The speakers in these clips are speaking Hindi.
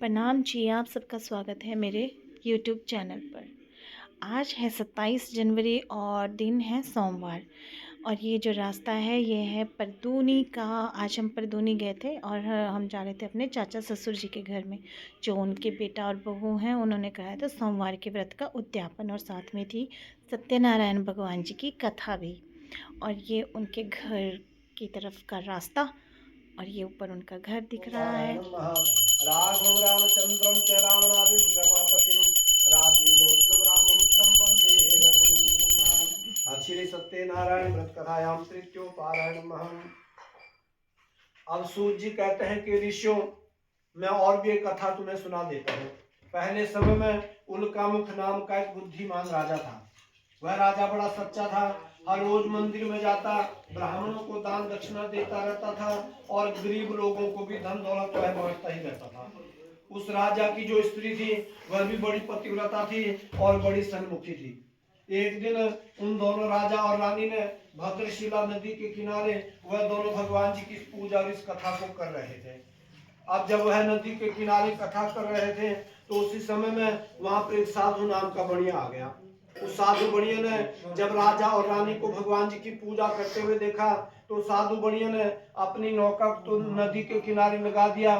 प्रणाम जी, आप सबका स्वागत है मेरे YouTube चैनल पर। आज है 27 जनवरी और दिन है सोमवार। और ये जो रास्ता है ये है परदूनी का। आज हम परदूनी गए थे और हम जा रहे थे अपने चाचा ससुर जी के घर में, जो उनके बेटा और बहू हैं। उन्होंने कहा था सोमवार के व्रत का उद्यापन, और साथ में थी सत्यनारायण भगवान जी की कथा भी। और ये उनके घर की तरफ का रास्ता, और ये ऊपर उनका घर दिख रहा है। राघव रामचंद्रम च रावणादिं रमापतिं राजीलोचनं रामं तं वन्दे रघुनन्दनं। श्री सत्यनारायण व्रत कथायां तृतीयोपारायणम्। अब सूत जी कहते हैं कि ऋषियों, मैं और भी एक कथा तुम्हें सुना देता हूँ। पहले समय में उल्कामुख नाम का एक बुद्धिमान राजा था। वह राजा बड़ा सच्चा था। हर रोज मंदिर में जाता, ब्राह्मणों को दान दक्षिणा देता रहता था और गरीब लोगों को भी धन दौलत वह बांटता ही रहता था। उस राजा की जो स्त्री थी वह भी बड़ी पतिव्रता थी और बड़ी सन्मुखी थी। एक दिन उन दोनों राजा और रानी ने भद्रशिला नदी के किनारे वह दोनों भगवान जी की पूजा और इस कथा को कर रहे थे। अब जब वह नदी के किनारे कथा कर रहे थे तो उसी समय में वहां पर एक साधु नाम का बढ़िया आ गया। उस साधु बढ़िया ने जब राजा और रानी को भगवान जी की पूजा करते हुए देखा तो साधु बढ़िया ने अपनी नौका तो नदी के किनारे लगा दिया।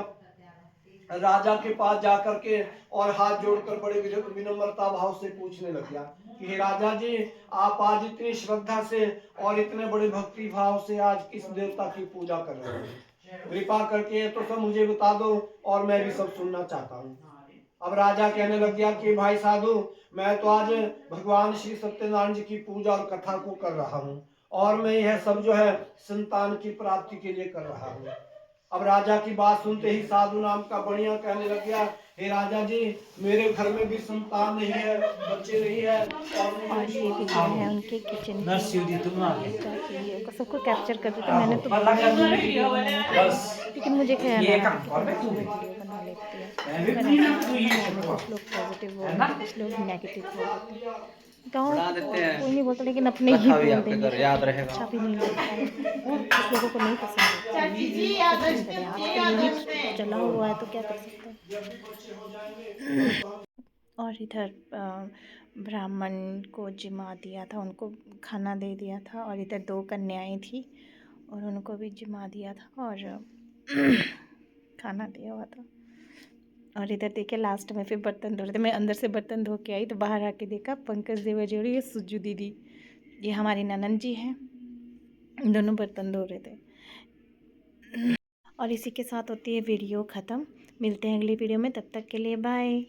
राजा के पास जाकर के और हाथ जोड़कर बड़े विनम्रता भाव से पूछने लग गया कि हे राजा जी, आप आज इतनी श्रद्धा से और इतने बड़े भक्ति भाव से आज किस देवता की पूजा कर रहे हैं? कृपा करके तो सब मुझे बता दो और मैं भी सब सुनना चाहता हूँ। अब राजा कहने लग गया कि भाई साधु, मैं तो आज भगवान श्री सत्यनारायण जी की पूजा और कथा को कर रहा हूँ और मैं यह सब जो है संतान की प्राप्ति के लिए कर रहा हूँ। अब राजा की बात सुनते ही साधु नाम का बढ़िया कहने लग गया, हे राजा जी, मेरे घर में भी संतान नहीं है, बच्चे नहीं है और ये भी जो है उनके किचन की सबको कैप्चर कर रहे थे। मैंने तो वीडियो बनाने के लिए, लेकिन मुझे ख्याल आ रहा था कि थोड़ा सा मैं वीडियो बना लेती हूँ। कुछ लोग पॉजिटिव बोल रहे थे, कुछ लोग नेगेटिव बोल रहे थे। गाँव कोई नहीं बोलता, लेकिन अपने ही बोल देंगे तो अच्छा भी नहीं लगता है। कुछ लोगों को नहीं पसंद होता है, क्या करें, आजकल यही चला हुआ है तो क्या कर सकते हैं। और इधर ब्राह्मण को जिमा दिया था, उनको खाना दे दिया था। और इधर 2 कन्याएं थी और उनको भी जिमा दिया था और खाना दिया हुआ था। और इधर देखिए लास्ट में फिर बर्तन धो रहे थे। मैं अंदर से बर्तन धो के आई तो बाहर आके देखा पंकज देवर जी और ये सुज्जू दीदी, ये हमारी ननंद जी हैं, दोनों बर्तन धो रहे थे। और इसी के साथ होती है वीडियो ख़त्म। मिलते हैं अगली वीडियो में, तब तक के लिए बाय।